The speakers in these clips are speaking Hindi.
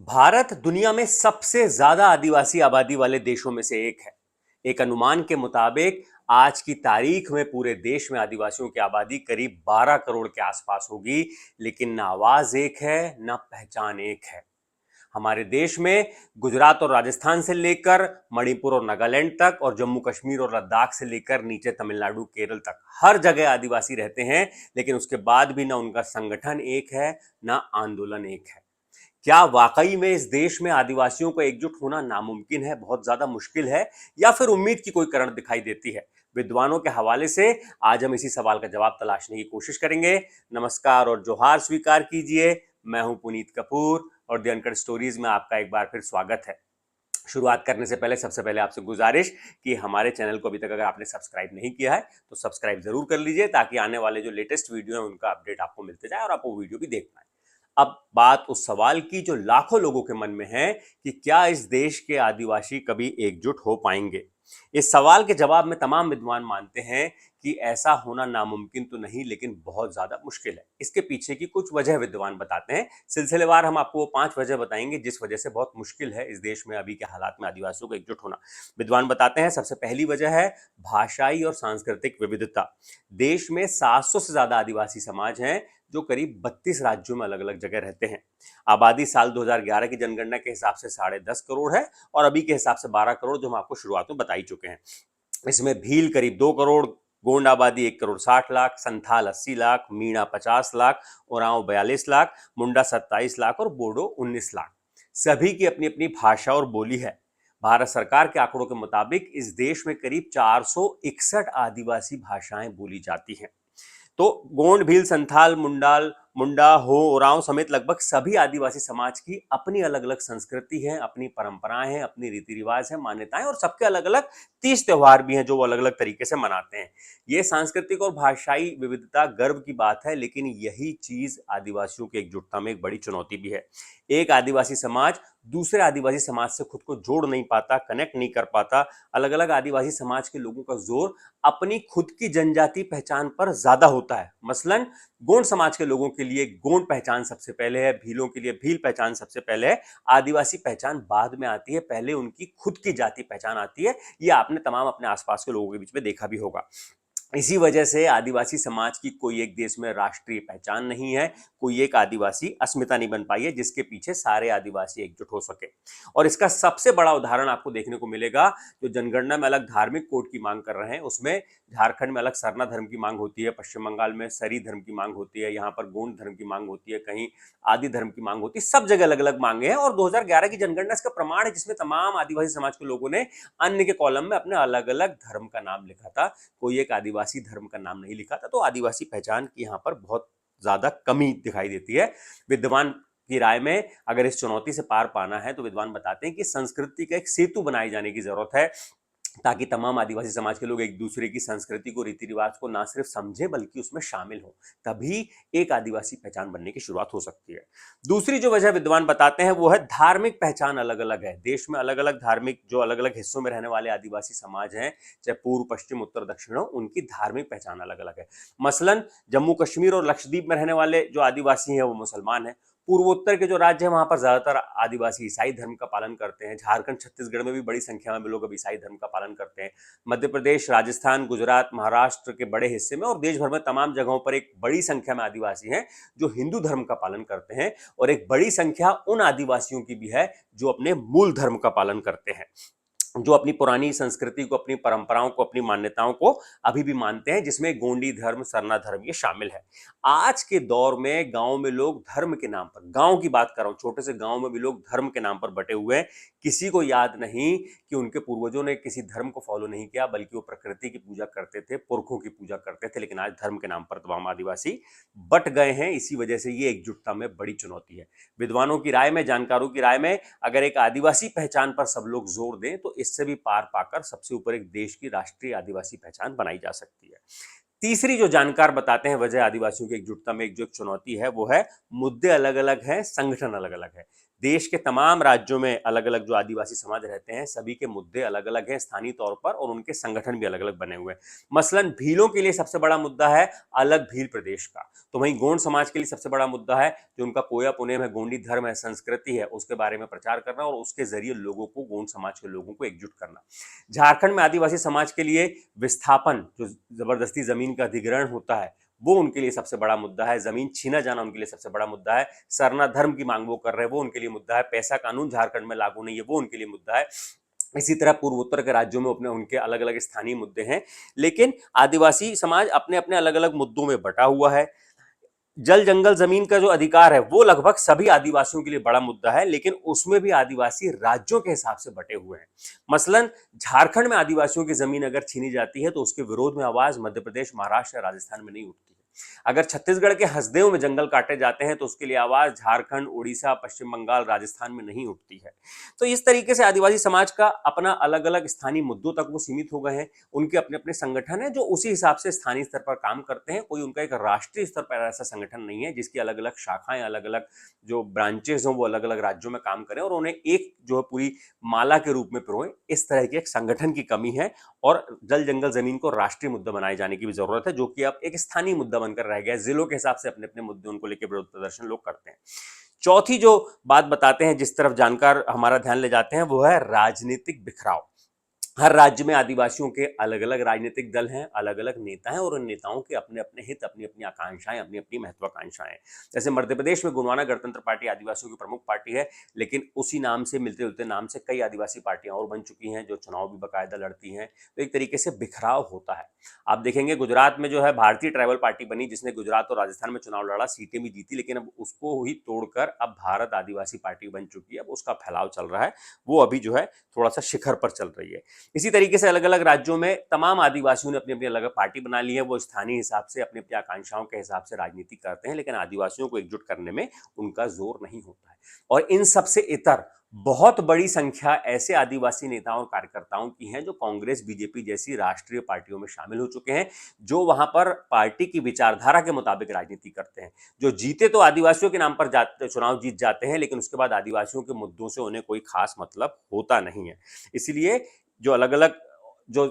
भारत दुनिया में सबसे ज्यादा आदिवासी आबादी वाले देशों में से एक है। एक अनुमान के मुताबिक आज की तारीख में पूरे देश में आदिवासियों की आबादी करीब 12 करोड़ के आसपास होगी। लेकिन ना आवाज एक है, ना पहचान एक है। हमारे देश में गुजरात और राजस्थान से लेकर मणिपुर और नागालैंड तक और जम्मू कश्मीर और लद्दाख से लेकर नीचे तमिलनाडु केरल तक हर जगह आदिवासी रहते हैं। लेकिन उसके बाद भी ना उनका संगठन एक है, ना आंदोलन एक है। क्या वाकई में इस देश में आदिवासियों को एकजुट होना नामुमकिन है, बहुत ज्यादा मुश्किल है, या फिर उम्मीद की कोई करण दिखाई देती है? विद्वानों के हवाले से आज हम इसी सवाल का जवाब तलाशने की कोशिश करेंगे। नमस्कार और जोहार स्वीकार कीजिए। मैं हूं पुनीत कपूर और द अनकट स्टोरीज में आपका एक बार फिर स्वागत है। शुरुआत करने से पहले सबसे पहले आपसे गुजारिश कि हमारे चैनल को अभी तक अगर आपने सब्सक्राइब नहीं किया है तो सब्सक्राइब जरूर कर लीजिए, ताकि आने वाले जो लेटेस्ट वीडियो है उनका अपडेट आपको मिलते जाए और आप वो वीडियो भी देख पाए। अब बात उस सवाल की जो लाखों लोगों के मन में है कि क्या इस देश के आदिवासी कभी एकजुट हो पाएंगे। इस सवाल के जवाब में तमाम विद्वान मानते हैं कि ऐसा होना नामुमकिन तो नहीं, लेकिन बहुत ज्यादा मुश्किल है। इसके पीछे की कुछ वजह विद्वान बताते हैं। सिलसिलेवार हम आपको वो 5 वजह बताएंगे जिस वजह से बहुत मुश्किल है इस देश में अभी के हालात में आदिवासियों को एकजुट होना। विद्वान बताते हैं सबसे पहली वजह है भाषाई और सांस्कृतिक विविधता। देश में 700 से ज्यादा आदिवासी समाज हैं जो करीब 32 राज्यों में अलग अलग जगह रहते हैं। आबादी साल 2011 की जनगणना के हिसाब से 10.5 करोड़ है और अभी के हिसाब से 12 करोड़, जो हम आपको शुरुआत में बता ही चुके हैं। इसमें भील करीब 2 करोड़, गोंड आबादी 1 करोड़ 60 लाख, संथाल 80 लाख, मीणा 50 लाख, ओरांव 42 लाख, मुंडा 27 लाख और बोडो 19 लाख। सभी की अपनी अपनी भाषा और बोली है। भारत सरकार के आंकड़ों के मुताबिक इस देश में करीब 461 आदिवासी भाषाएं बोली जाती हैं। तो गोंड, भील, संथाल, मुंडा, हो, ओरांव समेत लगभग सभी आदिवासी समाज की अपनी अलग अलग संस्कृति है, अपनी परंपराएं हैं, अपनी रीति रिवाज है, मान्यताएं, और सबके अलग अलग तीज त्योहार भी हैं जो वो अलग अलग तरीके से मनाते हैं। ये सांस्कृतिक और भाषाई विविधता गर्व की बात है, लेकिन यही चीज आदिवासियों की एकजुटता में एक बड़ी चुनौती भी है। एक आदिवासी समाज दूसरे आदिवासी समाज से खुद को जोड़ नहीं पाता, कनेक्ट नहीं कर पाता। अलग अलग आदिवासी समाज के लोगों का जोर अपनी खुद की जनजाति पहचान पर ज्यादा होता है। मसलन गोंड समाज के लोगों के लिए गोंड पहचान सबसे पहले है, भीलों के लिए भील पहचान सबसे पहले है, आदिवासी पहचान बाद में आती है, पहले उनकी खुद की जाति पहचान आती है। ये आपने तमाम अपने आसपास के लोगों के बीच में देखा भी होगा। इसी वजह से आदिवासी समाज की कोई एक देश में राष्ट्रीय पहचान नहीं है, कोई एक आदिवासी अस्मिता नहीं बन पाई है जिसके पीछे सारे आदिवासी एकजुट हो सके। और इसका सबसे बड़ा उदाहरण आपको देखने को मिलेगा। जो जनगणना में अलग धार्मिक कोड की मांग कर रहे हैं, उसमें झारखंड में अलग सरना धर्म की मांग होती है, पश्चिम बंगाल में सरी धर्म की मांग होती है, यहाँ पर गोंड धर्म की मांग होती है, कहीं आदि धर्म की मांग होती है। सब जगह अलग अलग मांगे हैं और 2011 की जनगणना इसका प्रमाण है, जिसमें तमाम आदिवासी समाज के लोगों ने अन्य के कॉलम में अपने अलग अलग धर्म का नाम लिखा था, कोई एक आदिवासी धर्म का नाम नहीं लिखा था। तो आदिवासी पहचान की यहाँ पर बहुत ज्यादा कमी दिखाई देती है। विद्वान की राय में अगर इस चुनौती से पार पाना है तो विद्वान बताते हैं कि संस्कृति का एक सेतु बनाए जाने की जरूरत है, ताकि तमाम आदिवासी समाज के लोग एक दूसरे की संस्कृति को, रीति रिवाज को ना सिर्फ समझें बल्कि उसमें शामिल हो। तभी एक आदिवासी पहचान बनने की शुरुआत हो सकती है। दूसरी जो वजह विद्वान बताते हैं वो है धार्मिक पहचान अलग अलग है। देश में अलग अलग धार्मिक, जो अलग अलग हिस्सों में रहने वाले आदिवासी समाज हैं, चाहे पूर्व, पश्चिम, उत्तर, दक्षिण हो, उनकी धार्मिक पहचान अलग अलग है। मसलन जम्मू कश्मीर और लक्षद्वीप में रहने वाले जो आदिवासी हैं वो मुसलमान हैं। पूर्वोत्तर के जो राज्य हैं वहां पर ज्यादातर आदिवासी ईसाई धर्म का पालन करते हैं। झारखंड, छत्तीसगढ़ में भी बड़ी संख्या में लोग अब ईसाई धर्म का पालन करते हैं। मध्य प्रदेश, राजस्थान, गुजरात, महाराष्ट्र के बड़े हिस्से में और देश भर में तमाम जगहों पर एक बड़ी संख्या में आदिवासी हैं जो हिंदू धर्म का पालन करते हैं, और एक बड़ी संख्या उन आदिवासियों की भी है जो अपने मूल धर्म का पालन करते हैं, जो अपनी पुरानी संस्कृति को, अपनी परंपराओं को, अपनी मान्यताओं को अभी भी मानते हैं, जिसमें गोंडी धर्म, सरना धर्म ये शामिल है। आज के दौर में गांव में लोग धर्म के नाम पर, गांव की बात कर रहा हूं, छोटे से गांव में भी लोग धर्म के नाम पर बटे हुए हैं। किसी को याद नहीं कि उनके पूर्वजों ने किसी धर्म को फॉलो नहीं किया, बल्कि वो प्रकृति की पूजा करते थे, पुरखों की पूजा करते थे। लेकिन आज धर्म के नाम पर तमाम आदिवासी बट गए हैं। इसी वजह से ये एकजुटता में बड़ी चुनौती है। विद्वानों की राय में, जानकारों की राय में, अगर एक आदिवासी पहचान पर सब लोग जोर दें तो इससे भी पार पाकर सबसे ऊपर एक देश की राष्ट्रीय आदिवासी पहचान बनाई जा सकती है। तीसरी जो जानकार बताते हैं वजह आदिवासियों की एकजुटता में एक जो चुनौती है वो है मुद्दे अलग अलग हैं, संगठन अलग अलग है। देश के तमाम राज्यों में अलग अलग जो आदिवासी समाज रहते हैं सभी के मुद्दे अलग अलग हैं स्थानीय तौर पर, और उनके संगठन भी अलग अलग बने हुए हैं। मसलन भीलों के लिए सबसे बड़ा मुद्दा है अलग भील प्रदेश का, तो वहीं गोंड समाज के लिए सबसे बड़ा मुद्दा है जो उनका पोया पुनेम है, गोंडी धर्म है, संस्कृति है, उसके बारे में प्रचार करना और उसके जरिए लोगों को, गोंड समाज के लोगों को एकजुट करना। झारखंड में आदिवासी समाज के लिए विस्थापन, जो जबरदस्ती जमीन का अधिग्रहण होता है, वो उनके लिए सबसे बड़ा मुद्दा है। जमीन छीना जाना उनके लिए सबसे बड़ा मुद्दा है। सरना धर्म की मांग वो कर रहे हैं, वो उनके लिए मुद्दा है। पैसा कानून झारखंड में लागू नहीं है, वो उनके लिए मुद्दा है। इसी तरह पूर्वोत्तर के राज्यों में अपने उनके अलग अलग स्थानीय मुद्दे हैं, लेकिन आदिवासी समाज अपने अपने अलग अलग मुद्दों में बटा हुआ है। जल जंगल जमीन का जो अधिकार है वो लगभग सभी आदिवासियों के लिए बड़ा मुद्दा है, लेकिन उसमें भी आदिवासी राज्यों के हिसाब से बटे हुए हैं। मसलन झारखंड में आदिवासियों की जमीन अगर छीनी जाती है तो उसके विरोध में आवाज मध्य प्रदेश, महाराष्ट्र या राजस्थान में नहीं उठती है। अगर छत्तीसगढ़ के हसदेव में जंगल काटे जाते हैं तो उसके लिए आवाज झारखंड, उड़ीसा, पश्चिम बंगाल, राजस्थान में नहीं उठती है। तो इस तरीके से आदिवासी समाज का अपना अलग अलग स्थानीय मुद्दों तक वो सीमित हो गए हैं। उनके अपने अपने संगठन है जो उसी हिसाब से स्थानीय स्तर पर काम करते हैं। कोई उनका एक राष्ट्रीय स्तर पर ऐसा संगठन नहीं है जिसकी अलग अलग शाखाएं, अलग अलग जो ब्रांचेस हों वो अलग अलग राज्यों में काम करें और उन्हें एक जो है पूरी माला के रूप में पिरोएं। इस तरह के एक संगठन की कमी है और जल जंगल जमीन को राष्ट्रीय मुद्दा बनाए जाने की भी जरूरत है, जो कि अब एक स्थानीय मुद्दा बनकर रह गया है। जिलों के हिसाब से अपने अपने मुद्दे उनको लेकर विरोध प्रदर्शन लोग करते हैं। चौथी जो बात बताते हैं, जिस तरफ जानकार हमारा ध्यान ले जाते हैं, वो है राजनीतिक बिखराव। हर राज्य में आदिवासियों के अलग अलग राजनीतिक दल हैं, अलग अलग नेता हैं और उन नेताओं के अपने अपने हित, अपनी अपनी आकांक्षाएं, अपनी अपनी महत्वाकांक्षाएं। जैसे मध्य प्रदेश में गोंडवाना गणतंत्र पार्टी आदिवासियों की प्रमुख पार्टी है, लेकिन उसी नाम से, मिलते जुलते नाम से कई आदिवासी पार्टियां और बन चुकी हैं जो चुनाव भी बाकायदा लड़ती हैं। तो एक तरीके से बिखराव होता है। आप देखेंगे गुजरात में जो है भारतीय ट्राइबल पार्टी बनी, जिसने गुजरात और राजस्थान में चुनाव लड़ा, सीटें भी जीती, लेकिन अब उसको ही तोड़कर अब भारत आदिवासी पार्टी बन चुकी है। अब उसका फैलाव चल रहा है, वो अभी जो है थोड़ा सा शिखर पर चल रही है। इसी तरीके से अलग अलग राज्यों में तमाम आदिवासियों ने अपनी अपनी अलग पार्टी बना ली है। वो स्थानीय हिसाब से अपनी अपनी आकांक्षाओं के हिसाब से राजनीति करते हैं, लेकिन आदिवासियों को एकजुट करने में उनका जोर नहीं होता है। और इन सबसे इतर बहुत बड़ी संख्या ऐसे आदिवासी नेताओं और कार्यकर्ताओं की हैं जो कांग्रेस, बीजेपी जैसी राष्ट्रीय पार्टियों में शामिल हो चुके हैं, जो वहां पर पार्टी की विचारधारा के मुताबिक राजनीति करते हैं। जो जीते तो आदिवासियों के नाम पर चुनाव जीत जाते हैं, लेकिन उसके बाद आदिवासियों के मुद्दों से उन्हें कोई खास मतलब होता नहीं है। इसलिए जो अलग अलग जो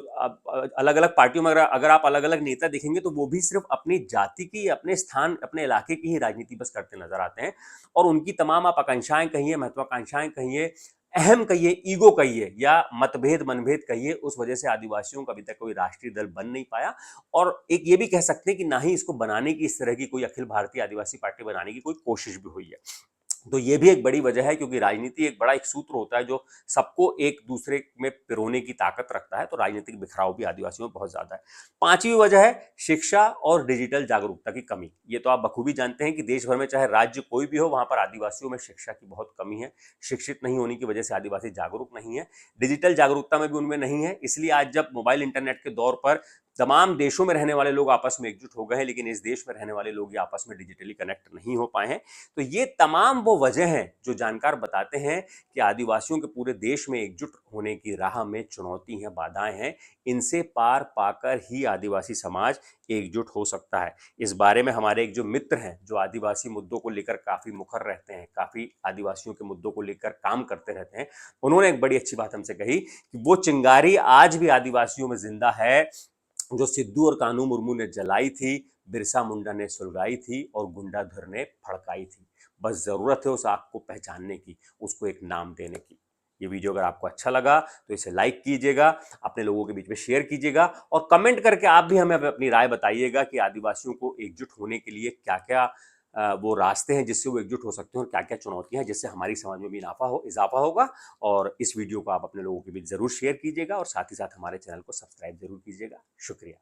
अलग अलग पार्टियों में अगर आप अलग अलग नेता देखेंगे तो वो भी सिर्फ अपनी जाति की, अपने स्थान, अपने इलाके की ही राजनीति बस करते नजर आते हैं। और उनकी तमाम आप आकांक्षाएं कहिए, महत्वाकांक्षाएं कहिए, अहम कहिए, ईगो कहिए या मतभेद मनभेद कहिए, उस वजह से आदिवासियों का अभी तक कोई राष्ट्रीय दल बन नहीं पाया। और एक ये भी कह सकते हैं कि ना ही इसको बनाने की, इस तरह की कोई अखिल भारतीय आदिवासी पार्टी बनाने की कोई कोशिश भी हुई है। तो ये भी एक बड़ी वजह है, क्योंकि राजनीति एक बड़ा एक सूत्र होता है जो सबको एक दूसरे में पिरोने की ताकत रखता है। तो राजनीतिक बिखराव भी आदिवासियों में बहुत ज्यादा है। पांचवी वजह है शिक्षा और डिजिटल जागरूकता की कमी। ये तो आप बखूबी जानते हैं कि देश भर में चाहे राज्य कोई भी हो, वहां पर आदिवासियों में शिक्षा की बहुत कमी है। शिक्षित नहीं होने की वजह से आदिवासी जागरूक नहीं है, डिजिटल जागरूकता में भी उनमें नहीं है। इसलिए आज जब मोबाइल इंटरनेट के दौर पर तमाम देशों में रहने वाले लोग आपस में एकजुट हो गए हैं, लेकिन इस देश में रहने वाले लोग आपस में डिजिटली कनेक्ट नहीं हो पाए हैं। तो ये तमाम वो वजह हैं जो जानकार बताते हैं कि आदिवासियों के पूरे देश में एकजुट होने की राह में चुनौती हैं, बाधाएं हैं। इनसे पार पाकर ही आदिवासी समाज एकजुट हो सकता है। इस बारे में हमारे एक जो मित्र हैं, जो आदिवासी मुद्दों को लेकर काफी मुखर रहते हैं, काफी आदिवासियों के मुद्दों को लेकर काम करते रहते हैं, उन्होंने एक बड़ी अच्छी बात हमसे कही कि वो चिंगारी आज भी आदिवासियों में जिंदा है जो सिद्धू और कान्हू मुर्मू ने जलाई थी, बिरसा मुंडा ने सुलगाई थी और गुंडाधर ने भड़काई थी। बस जरूरत है उस आग को पहचानने की, उसको एक नाम देने की। ये वीडियो अगर आपको अच्छा लगा तो इसे लाइक कीजिएगा, अपने लोगों के बीच में शेयर कीजिएगा और कमेंट करके आप भी हमें अपनी राय बताइएगा कि आदिवासियों को एकजुट होने के लिए क्या क्या वो रास्ते हैं जिससे वो एकजुट हो सकते हैं और क्या क्या चुनौतियां हैं जिससे हमारी समाज में भी इजाफा होगा। और इस वीडियो को आप अपने लोगों के बीच जरूर शेयर कीजिएगा और साथ ही साथ हमारे चैनल को सब्सक्राइब जरूर कीजिएगा। शुक्रिया।